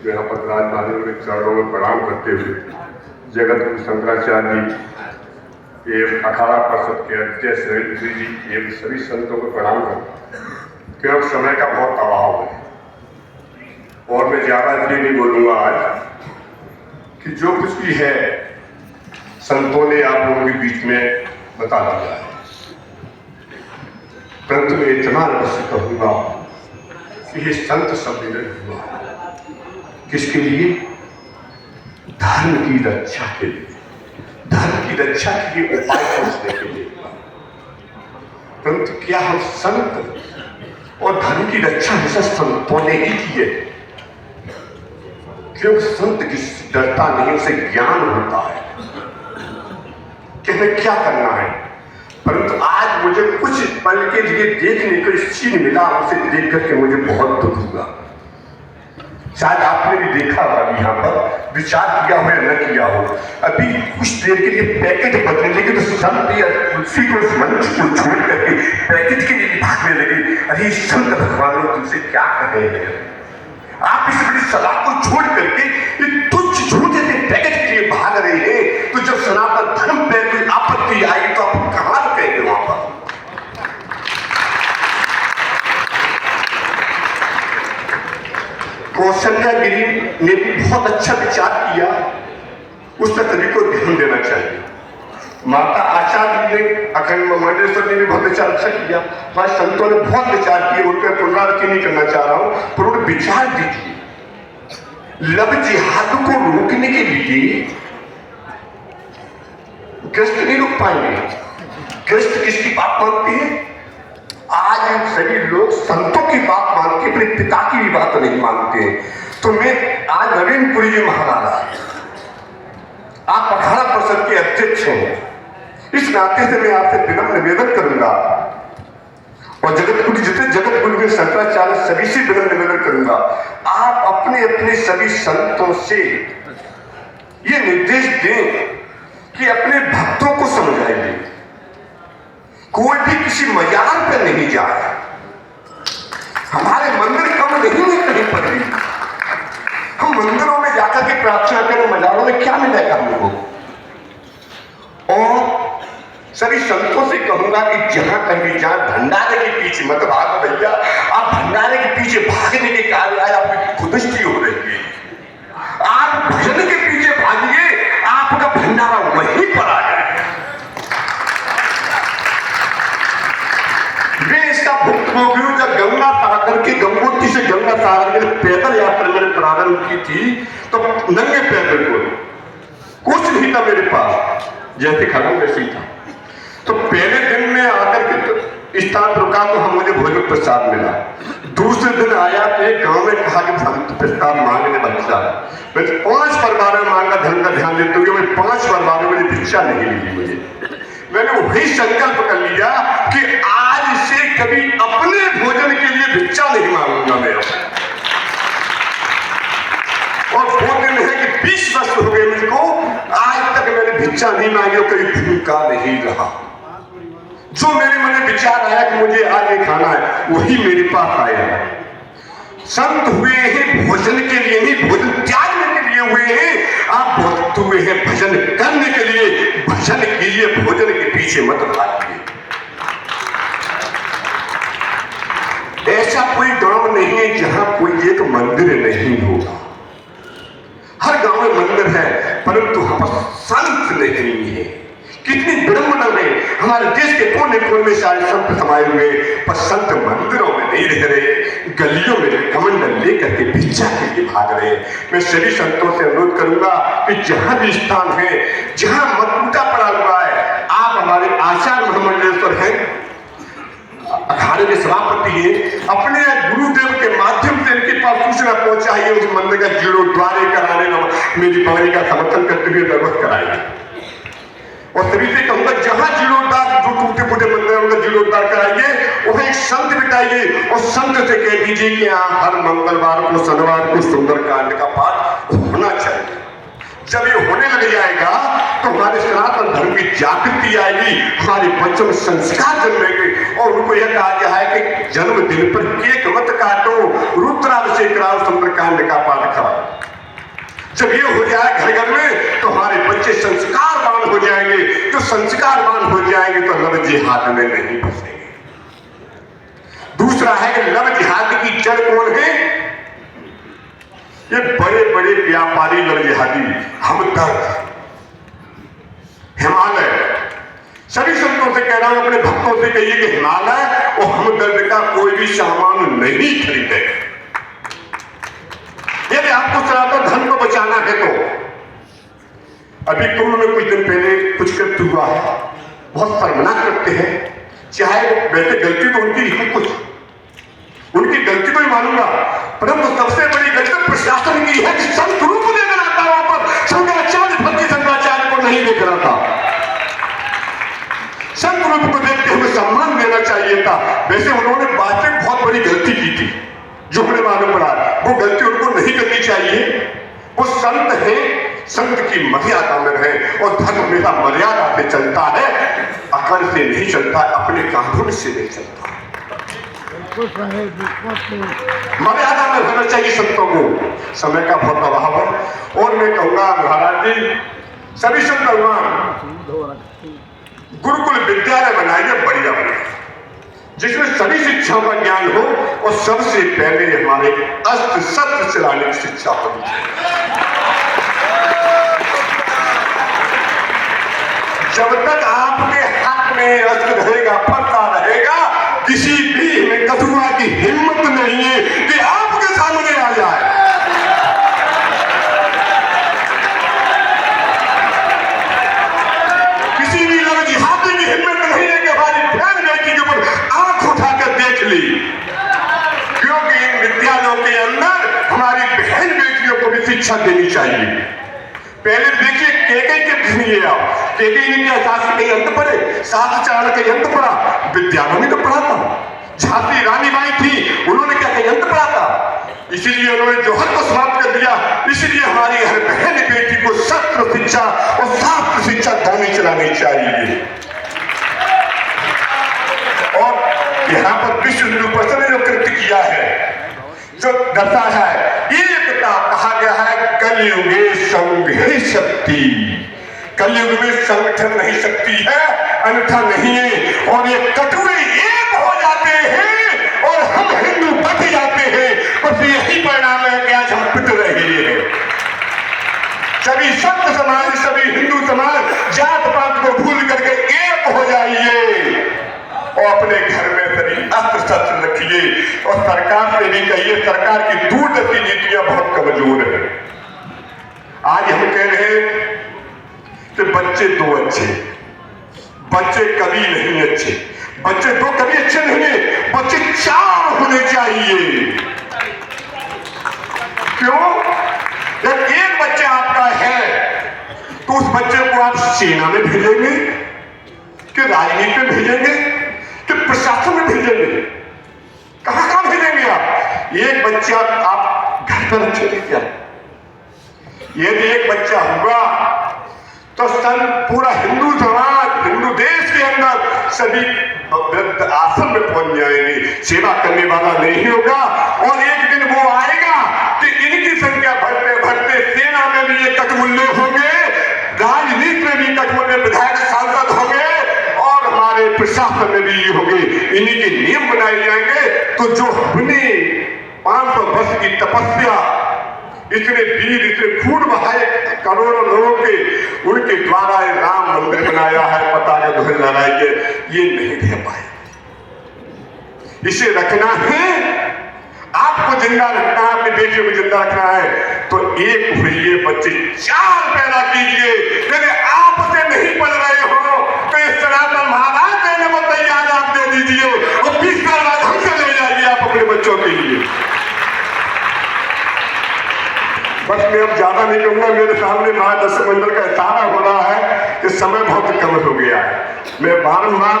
यहाँ पर विराजमान के चरणों में प्रणाम करते हुए जगत गुरु शंकराचार्य जी एवं अखाड़ा परिषद के अध्यक्ष सुरेंद्र जी एवं सभी संतों को प्रणाम करता हूँ। क्योंकि समय का बहुत अभाव है और मैं ज़्यादा इसलिए नहीं बोलूँगा आज कि जो कुछ भी है संतों ने आप लोगों के बीच में बता दिया है, परंतु मैं इतना अवश्य कहूँगा कि ये संत सम्मेलन हुआ किसके लिए? धर्म की रक्षा के लिए, धर्म की रक्षा के लिए उपाय खोजने के लिए। परंतु क्या हम संत और धर्म की रक्षा हमेशा संतों ने ही की है? क्योंकि संत किसी डरता नहीं, उसे ज्ञान होता है कि हमें क्या करना है। परंतु आज मुझे कुछ पल के लिए देखने को इस चीज मिला, उसे देख करके मुझे बहुत दुख हुआ। शायद आपने भी देखा होगा, यहाँ पर विचार किया हो या न किया हो, अभी कुछ देर के लिए पैकेट बदलने लगे तो संत तुलसी को मंच को छोड़ करके पैकेट के लिए भागने लगे। अरे संत भगवान तुमसे क्या कर रहे हैं? आप इस बड़ी सलाह को छोड़ करके एक तुच्छ छोटे से पैकेट के लिए भाग रहे हैं, तो जब सनातन धर्म पे कोई आपत्ति आई तो आप कहां रुकेंगे? वहां पर कौशल्या गिरी ने भी बहुत अच्छा विचार किया, उस पर सभी को ध्यान देना चाहिए। माता आचार्य ने अखंड मंडलेश्वर ने भी बहुत विचार अच्छा किया, हमारे संतों ने बहुत विचार किए, उन पर पुनरावृत्ति नहीं करना चाह रहा हूं, पर उन्होंने विचार दीजिए। लव जिहाद को रोकने के लिए कृष्ण नहीं रोक पाएंगे। कृष्ण किसकी बात मानते हैं? आज सभी लोग संतों की बात मानते हैं, अपने पिता की भी बात नहीं मानते। तो मैं आज नवीनपुरी जी महाराज, आप अखाड़ा परिषद के अध्यक्ष हैं, इस नाते से मैं आपसे विनम्र निवेदन करूंगा और जगत गुरु जितने जगत गुरु के शंकराचार्य सभी से विनम्र निवेदन करूंगा, आप अपने अपने सभी संतों से ये निर्देश दें कि अपने भक्तों को समझाइए, कोई भी किसी मजार पर नहीं जाए। हमारे मंदिर कम नहीं है कहीं पर भी, हम मंदिरों में जाकर के प्रार्थना करें, मजारों में क्या मिलेगा हमको? और सभी संतों से कहूंगा कि जहां कहीं जहां भंडारे के पीछे मत भागो भैया, आप भंडारे के पीछे भागने के कारण आज आपकी खुदस्ती हो रही है। आप भजन के पीछे भागिए, आपका भंडारा वहीं पर आ जाए। मैं इसका भुक्तभोगी हूं। जब गंगा सागर की गंगोत्री से गंगा सागर के पैदल यात्रा मैंने प्रारंभ की थी तो नंगे पैदल कुछ नहीं था मेरे पास, जैसे खत्म वैसे ही था। तो पहले दिन में आकर के स्थान रुका तो हम मुझे भोजन प्रसाद मिला। दूसरे दिन आया तो एक गांव में कहा कि प्रसाद मांगने बच्चा, मैं 5 परिवार में मांगा, धन का ध्यान देते हुए मैं 5 परिवार में भिक्षा नहीं मिली मुझे। मैंने वही संकल्प कर लिया कि आज से कभी अपने भोजन के लिए भिक्षा नहीं मांगूंगा मैं। और वो दिन है कि 20 वर्ष हो गए मुझको, आज तक मैंने भिक्षा नहीं मांगी और कभी भूखा नहीं रहा। जो मेरे मन में विचार आया कि मुझे आज ये खाना है, वही मेरे पास आया। संत हुए हैं भोजन के लिए नहीं, भोजन त्यागने के लिए हुए हैं। आप भक्त हुए हैं भजन करने के लिए, भजन कीजिए, भोजन के पीछे मत भागिए। ऐसा कोई गांव नहीं है जहां कोई एक मंदिर नहीं होगा। हर गांव में मंदिर है, परंतु वहां पर संत नहीं है। कितनी विडंबना में हमारे देश के कोने कोने में सारे संत समाये हुए, पर संत मंदिरों में नहीं रह रहे, गलियों में कमंडल लेकर के भिक्षा के लिए भाग रहे। मैं सभी संतों से अनुरोध करूंगा कि जहां भी स्थान है, जहां मतूटा पड़ा हुआ है, आप हमारे आचार्य महामंडलेश्वर हैं, अखाड़े के सभापति हैं, अपने गुरुदेव के माध्यम से इनके पास सूचना पहुंचाइए, उस मंदिर का जीर्णोद्धार कराने में मेरी पानी का समर्थन करते हुए व्यवस्था कराइए। और सभी से कहूंगा जहां जीर्णोद्धार, जो टूटे फूटे मंदिर उनका जीर्णोद्धार कराइए, वहां एक संत बिठाइए और संत से कह दीजिए कि यहाँ हर मंगलवार को शनिवार को सुंदरकांड का पाठ होना चाहिए। जब ये होने लग जाएगा तो हमारे सनातन धर्म की जागृति आएगी, हमारे बच्चों में संस्कार जन्मेंगे और उनको यह कहा गया है कि जन्मदिन पर केक मत काटो, रुद्राभिषेक कराओ, सुंदरकांड का पाठ कराओ। जब ये हो जाए घर घर में तो हमारे बच्चे संस्कारवान हो जाएंगे। जो संस्कारवान हो जाएंगे तो लव जिहाद में नहीं फंसेंगे। दूसरा है कि लव जिहाद की जड़ कौन है? ये बड़े बड़े व्यापारी लव जिहादी, हमदर्द, हिमालय। सभी संतों से कह रहा हूं, अपने भक्तों से कहिए कि हिमालय और हमदर्द का कोई भी सामान नहीं खरीदे। यदि आपको सनातन धर्म को बचाना है तो अभी कुंभ में कुछ दिन पहले कुछ कृत्य हुआ है, बहुत शर्मनाक करते हैं। चाहे वैसे गलती तो उनकी कुछ उनकी गलती को ही मानूंगा, परंतु सबसे बड़ी गलती प्रशासन की है कि संत रूप देकर आता वहां पर शंकराचार्य, भक्ति शंकराचार्य को नहीं देख रहा था। संत रूप को देखते हुए सम्मान देना चाहिए था। वैसे उन्होंने वास्तविक बहुत बड़ी गलती की थी, जो हमें मालूम पड़ा। वो गलती उनको नहीं करनी चाहिए। वो संत है, संत की मर्यादा में रहे, और धर्म हमेशा मर्यादा से चलता है, अकड़ से नहीं चलता, अपने कानून से नहीं चलता। मर्यादा में रहना चाहिए संतों को। समय का बहुत अभाव है और मैं कहूंगा महाराज जी, सभी संत भगवान गुरुकुल विद्यालय बनाइए, बढ़िया बढ़िया, जिसमें सभी शिक्षाओं का ज्ञान हो, और सबसे पहले हमारे अस्त्र शस्त्र चलाने की शिक्षा होनी चाहिए। जब तक आपके हाथ में अस्त्र रहेगा, फरता रहेगा, किसी भी में कथुआ की हिम्मत नहीं है कि आपके सामने आ जाए। किसी भी लव जिहादी की हिम्मत नहीं है कि हमारी बहन बेटी के ऊपर आंख उठाकर देख ली, क्योंकि इन विद्यालयों के अंदर हमारी बहन बेटियों को भी शिक्षा देनी चाहिए। पहले देखिए केके के सुनिए आप, केके ने क्या शास्त्र के अंत पढ़े, शास्त्र चारण के अंत पढ़ा, विद्यालयों में तो पढ़ा था। झांसी रानी बाई थी, उन्होंने क्या के अंत पढ़ा था, इसीलिए उन्होंने जोहर को समाप्त कर दिया। इसलिए हमारी हर बहन बेटी को शस्त्र शिक्षा और शास्त्र शिक्षा दोनों चलानी चाहिए। और यहाँ पर विश्व हिंदू परिषद ने जो कृत्य किया है, जो दर्शा है, एकता कहा गया है, कलयुगे संघ ही शक्ति। कलयुग में संगठन नहीं शक्ति है, अन्यथा नहीं है। और ये कटुए एक हो जाते हैं और हम हिंदू बच जाते हैं, बस यही परिणाम है कि आज हम पिट रहे हैं। सभी संत समाज, सभी हिंदू समाज जात पात को भूल करके एक हो जाइए और अपने घर में सभी अस्त्र शस्त्र रखिए। और सरकार से भी कहिए, सरकार की दूरदर्शी नीतियां बहुत कमजोर है। आज हम कह रहे हैं कि बच्चे दो अच्छे, बच्चे कभी नहीं अच्छे, बच्चे दो कभी अच्छे नहीं है, बच्चे चार होने चाहिए। क्यों? जब एक बच्चा आपका है तो उस बच्चे को आप सेना में भेजेंगे कि राजनीति में भेजेंगे कि प्रशासन में भेजेंगे? कहां भेजेंगे आप? एक बच्चा आप घर पर रखेंगे क्या? यदि एक बच्चा हुआ तो पूरा हिंदू समाज, हिंदू देश के अंदर सभी वृद्ध आश्रम में पहुंच जाएंगे। सेवा करने वाला नहीं होगा। और एक दिन वो आएगा कि इनकी संख्या बढ़ते बढ़ते सेना में भी ये कटमुल्ले होंगे, राजनीति में भी कटमुल्ले विधायक सांसद होंगे, और हमारे प्रशासन में भी ये होंगे। इन्हीं के नियम बनाए जाएंगे। तो जो हमने 500 वर्ष की तपस्या, इतने वीर, इतने खून बहाए करोड़ों लोगों के, उनके द्वारा राम मंदिर बनाया है, पताका ध्वज लहराइए, ये नहीं दे पाए। इसे रखना है, आपको जिंदा रखना है, अपने बेटियों को जिंदा रखना है, तो एक हुए बच्चे चार पैदा कीजिए। यदि आपसे नहीं पढ़ रहे हो तो इस सनातन महाराज देने को तैयार आप दे दीजिए, और 20 साल बाद हमसे ले जाइए आप अपने बच्चों के लिए। बस मैं अब ज्यादा नहीं कहूंगा, मेरे सामने महादर्शक मंडल का इशारा हो रहा है कि समय बहुत कम हो गया है। मैं बारंबार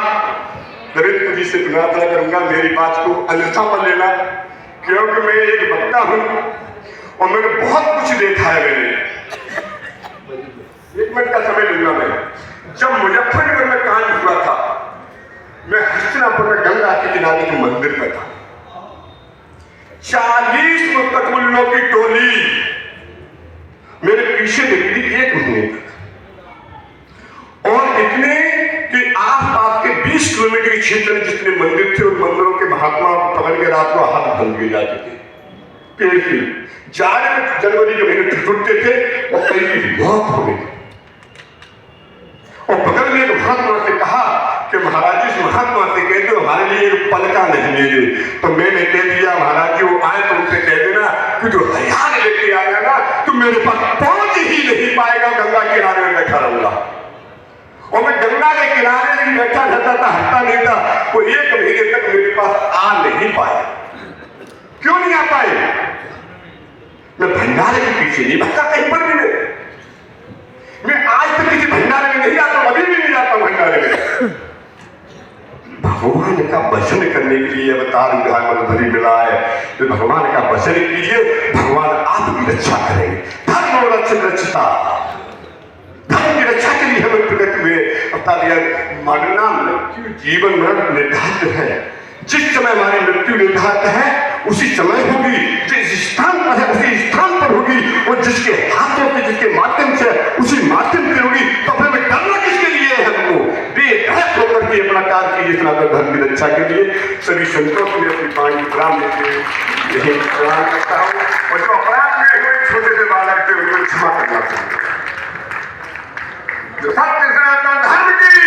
नरेंद्र जी से विनती करूंगा, मेरी बात को अन्यथा मत लेना, क्योंकि मैं एक वक्ता हूं और मैंने बहुत कुछ देखा है। मैंने 1 मिनट का समय लूंगा। मैं जब मुजफ्फरनगर में कांड हुआ था, मैं हस्तिनापुर में गंगा मंदिर में था। 40 मुस्तकबिलों की टोली मेरे पीछे निकली 1 महीने तक, और इतने कि आसपास के 20 किलोमीटर के क्षेत्र में जितने मंदिर थे उन मंदिरों के महात्मा पकड़ के रात को हाथ बंद किए जाते थे। पेड़ से जाड़े में जनवरी के महीने टूटते थे और कई की मौत हो गई। और बगल में एक महात्मा से कहा कि महाराज जी, इस महात्मा से कह दो हमारे लिए एक पल का नहीं ले गए। तो मैंने कह दिया महाराज जी वो आए तो उनसे कह देना कि जो हथियार लेके आया ना तो मेरे पास पहुंच ही नहीं पाएगा, गंगा किनारे में बैठा रहूंगा। और मैं गंगा के किनारे नहीं बैठा रहता था, हटता नहीं था, वो 1 महीने तक मेरे पास आ नहीं पाया। क्यों नहीं आ पाए? मैं भंडारे के पीछे नहीं भटका कहीं पर भी नहीं। मैं आज तक किसी भंडारे में नहीं आता, अभी भी नहीं आता भंडारे में। भगवान का भजन करने के लिए अवतार धरी मिला है। तो भगवान का भजन कीजिए, भगवान आपकी रक्षा करेंगे। धर्म और रक्षता, धर्म की रक्षा के लिए हमें प्रकट हुए। मरना मृत्यु जीवन मरण निर्धारित है। जिस समय हमारी मृत्यु निर्धारित है उसी समय होगी, जिस स्थान पर है उसी स्थान पर होगी, और जिसके हाथों से जिसके माध्यम से उसी माध्यम से होगी। तो फिर में डरना किसके लिए है? हमको बेहद होकर के अपना कार्य कीजिए सनातन धर्म की रक्षा के लिए। सभी संतों को अपनी वाणी प्रणाम देते यही प्रणाम करता हूँ, और जो अपराध में हुए छोटे से बालक थे उनको क्षमा करना चाहिए। जो सत्य सनातन धर्म की